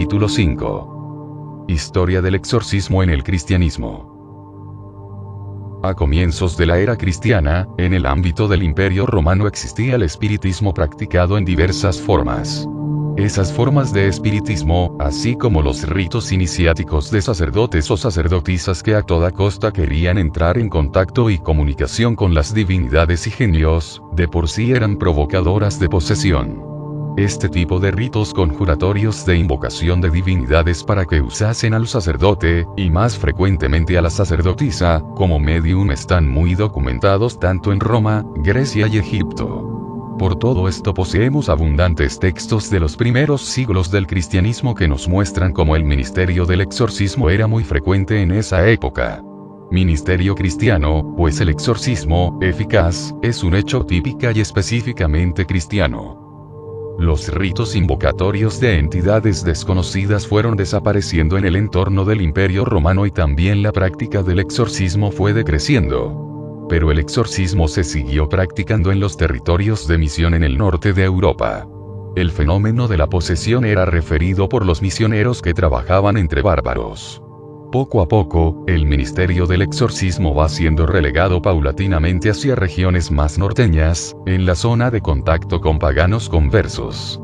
Capítulo 5. Historia del exorcismo en el cristianismo. A comienzos de la era cristiana, en el ámbito del Imperio Romano existía el espiritismo practicado en diversas formas. Esas formas de espiritismo, así como los ritos iniciáticos de sacerdotes o sacerdotisas que a toda costa querían entrar en contacto y comunicación con las divinidades y genios, de por sí eran provocadoras de posesión. Este tipo de ritos conjuratorios de invocación de divinidades para que usasen al sacerdote, y más frecuentemente a la sacerdotisa, como medium están muy documentados tanto en Roma, Grecia y Egipto. Por todo esto poseemos abundantes textos de los primeros siglos del cristianismo que nos muestran cómo el ministerio del exorcismo era muy frecuente en esa época. Ministerio cristiano, pues el exorcismo, eficaz, es un hecho típica y específicamente cristiano. Los ritos invocatorios de entidades desconocidas fueron desapareciendo en el entorno del Imperio Romano y también la práctica del exorcismo fue decreciendo. Pero el exorcismo se siguió practicando en los territorios de misión en el norte de Europa. El fenómeno de la posesión era referido por los misioneros que trabajaban entre bárbaros. Poco a poco, el ministerio del exorcismo va siendo relegado paulatinamente hacia regiones más norteñas, en la zona de contacto con paganos conversos.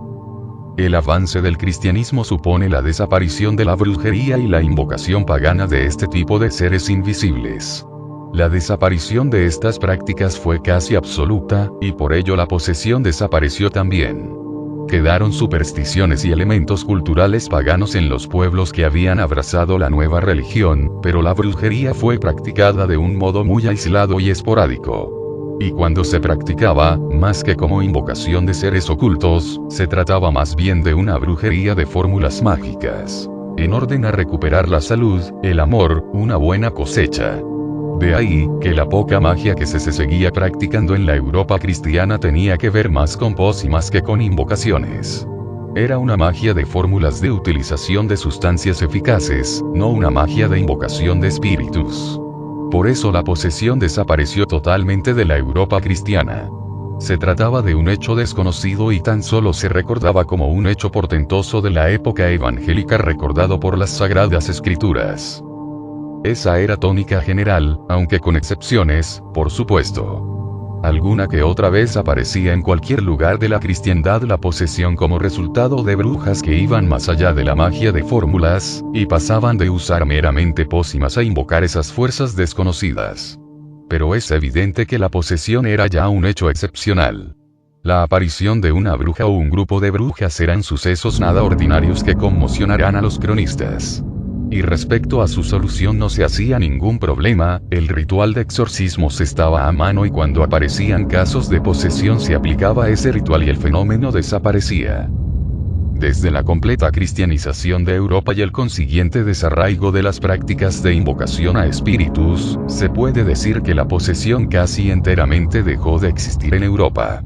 El avance del cristianismo supone la desaparición de la brujería y la invocación pagana de este tipo de seres invisibles. La desaparición de estas prácticas fue casi absoluta, y por ello la posesión desapareció también. Quedaron supersticiones y elementos culturales paganos en los pueblos que habían abrazado la nueva religión, pero la brujería fue practicada de un modo muy aislado y esporádico. Y cuando se practicaba, más que como invocación de seres ocultos, se trataba más bien de una brujería de fórmulas mágicas, en orden a recuperar la salud, el amor, una buena cosecha. De ahí, que la poca magia que se seguía practicando en la Europa cristiana tenía que ver más con pócimas que con invocaciones. Era una magia de fórmulas de utilización de sustancias eficaces, no una magia de invocación de espíritus. Por eso la posesión desapareció totalmente de la Europa cristiana. Se trataba de un hecho desconocido y tan solo se recordaba como un hecho portentoso de la época evangélica recordado por las Sagradas Escrituras. Esa era tónica general, aunque con excepciones, por supuesto. Alguna que otra vez aparecía en cualquier lugar de la cristiandad la posesión como resultado de brujas que iban más allá de la magia de fórmulas, y pasaban de usar meramente pócimas a invocar esas fuerzas desconocidas. Pero es evidente que la posesión era ya un hecho excepcional. La aparición de una bruja o un grupo de brujas eran sucesos nada ordinarios que conmocionarán a los cronistas. Y respecto a su solución no se hacía ningún problema, el ritual de exorcismos estaba a mano y cuando aparecían casos de posesión se aplicaba ese ritual y el fenómeno desaparecía. Desde la completa cristianización de Europa y el consiguiente desarraigo de las prácticas de invocación a espíritus, se puede decir que la posesión casi enteramente dejó de existir en Europa.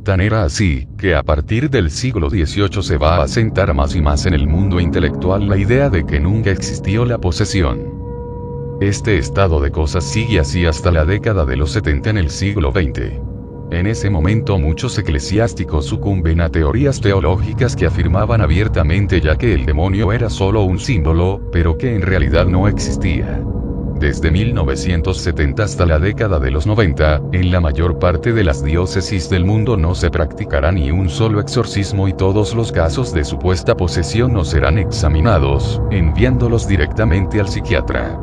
Tan era así, que a partir del siglo XVIII se va a asentar más y más en el mundo intelectual la idea de que nunca existió la posesión. Este estado de cosas sigue así hasta la década de los 70 en el siglo XX. En ese momento muchos eclesiásticos sucumben a teorías teológicas que afirmaban abiertamente ya que el demonio era solo un símbolo, pero que en realidad no existía. Desde 1970 hasta la década de los 90, en la mayor parte de las diócesis del mundo no se practicará ni un solo exorcismo y todos los casos de supuesta posesión no serán examinados, enviándolos directamente al psiquiatra.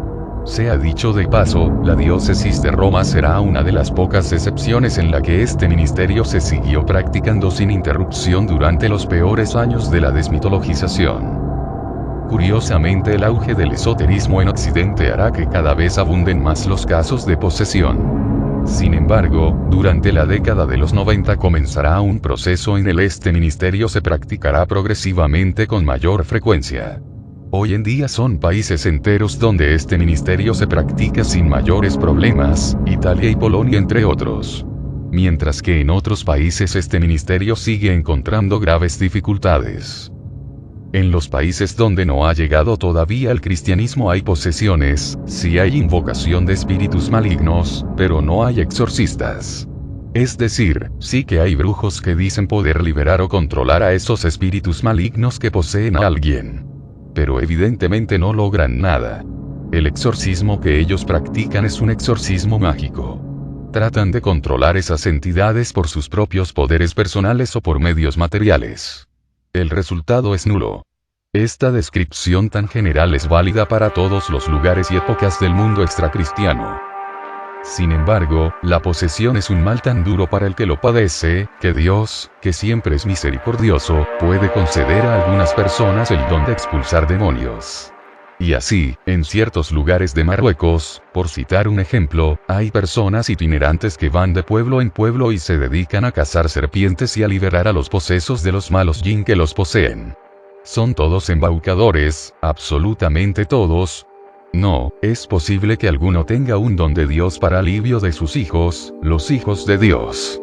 Sea dicho de paso, la diócesis de Roma será una de las pocas excepciones en la que este ministerio se siguió practicando sin interrupción durante los peores años de la desmitologización. Curiosamente el auge del esoterismo en Occidente hará que cada vez abunden más los casos de posesión. Sin embargo, durante la década de los 90 comenzará un proceso en el este ministerio se practicará progresivamente con mayor frecuencia. Hoy en día son países enteros donde este ministerio se practica sin mayores problemas, Italia y Polonia entre otros. Mientras que en otros países este ministerio sigue encontrando graves dificultades. En los países donde no ha llegado todavía el cristianismo hay posesiones, sí hay invocación de espíritus malignos, pero no hay exorcistas. Es decir, sí que hay brujos que dicen poder liberar o controlar a esos espíritus malignos que poseen a alguien. pero evidentemente no logran nada. El exorcismo que ellos practican es un exorcismo mágico. Tratan de controlar esas entidades por sus propios poderes personales o por medios materiales. El resultado es nulo. Esta descripción tan general es válida para todos los lugares y épocas del mundo extracristiano. Sin embargo, la posesión es un mal tan duro para el que lo padece, que Dios, que siempre es misericordioso, puede conceder a algunas personas el don de expulsar demonios. Y así, en ciertos lugares de Marruecos, por citar un ejemplo, hay personas itinerantes que van de pueblo en pueblo y se dedican a cazar serpientes y a liberar a los posesos de los malos jin que los poseen. Son todos embaucadores, absolutamente todos. No, es posible que alguno tenga un don de Dios para alivio de sus hijos, los hijos de Dios.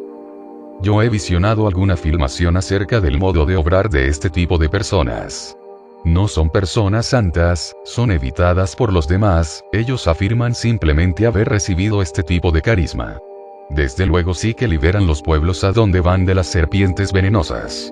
Yo he visionado alguna filmación acerca del modo de obrar de este tipo de personas. No son personas santas, son evitadas por los demás, ellos afirman simplemente haber recibido este tipo de carisma. Desde luego sí que liberan los pueblos a donde van de las serpientes venenosas.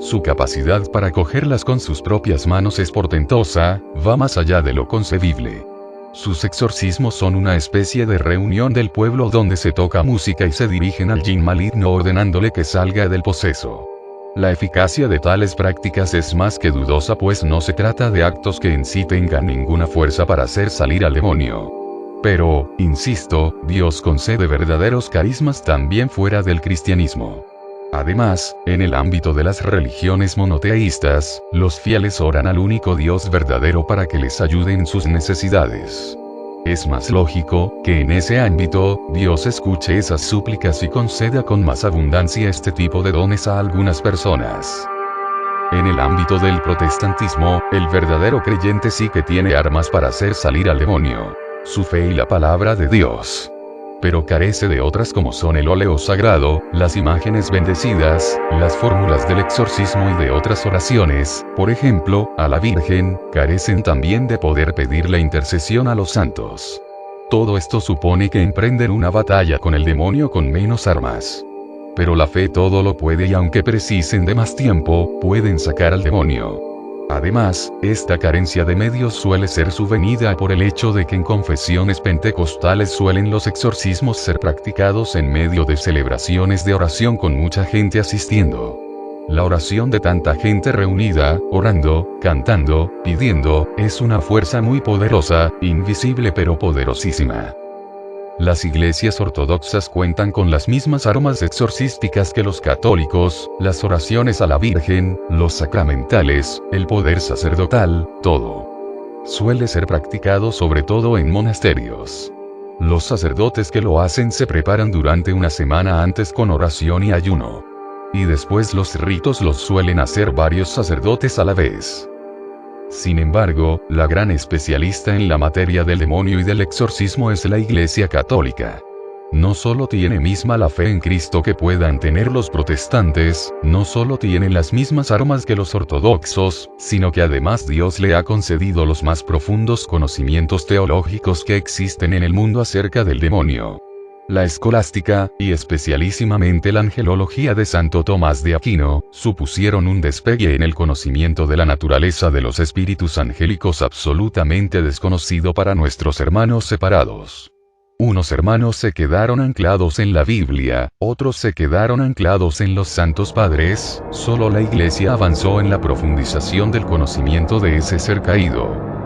Su capacidad para cogerlas con sus propias manos es portentosa, va más allá de lo concebible. Sus exorcismos son una especie de reunión del pueblo donde se toca música y se dirigen al jin maligno ordenándole que salga del poseso. La eficacia de tales prácticas es más que dudosa, pues no se trata de actos que en sí tengan ninguna fuerza para hacer salir al demonio. Pero, insisto, Dios concede verdaderos carismas también fuera del cristianismo. Además, en el ámbito de las religiones monoteístas, los fieles oran al único Dios verdadero para que les ayude en sus necesidades. Es más lógico que en ese ámbito, Dios escuche esas súplicas y conceda con más abundancia este tipo de dones a algunas personas. En el ámbito del protestantismo, el verdadero creyente sí que tiene armas para hacer salir al demonio: su fe y la palabra de Dios. Pero carece de otras como son el óleo sagrado, las imágenes bendecidas, las fórmulas del exorcismo y de otras oraciones, por ejemplo, a la Virgen, carecen también de poder pedir la intercesión a los santos. Todo esto supone que emprenden una batalla con el demonio con menos armas. Pero la fe todo lo puede y aunque precisen de más tiempo, pueden sacar al demonio. Además, esta carencia de medios suele ser subvenida por el hecho de que en confesiones pentecostales suelen los exorcismos ser practicados en medio de celebraciones de oración con mucha gente asistiendo. La oración de tanta gente reunida, orando, cantando, pidiendo, es una fuerza muy poderosa, invisible pero poderosísima. Las iglesias ortodoxas cuentan con las mismas armas exorcísticas que los católicos, las oraciones a la Virgen, los sacramentales, el poder sacerdotal, todo. Suele ser practicado sobre todo en monasterios. Los sacerdotes que lo hacen se preparan durante una semana antes con oración y ayuno. Y después los ritos los suelen hacer varios sacerdotes a la vez. Sin embargo, la gran especialista en la materia del demonio y del exorcismo es la Iglesia Católica. No solo tiene misma la fe en Cristo que puedan tener los protestantes, no solo tiene las mismas armas que los ortodoxos, sino que además Dios le ha concedido los más profundos conocimientos teológicos que existen en el mundo acerca del demonio. La escolástica, y especialísimamente la angelología de Santo Tomás de Aquino, supusieron un despegue en el conocimiento de la naturaleza de los espíritus angélicos absolutamente desconocido para nuestros hermanos separados. Unos hermanos se quedaron anclados en la Biblia, otros se quedaron anclados en los santos padres, solo la Iglesia avanzó en la profundización del conocimiento de ese ser caído.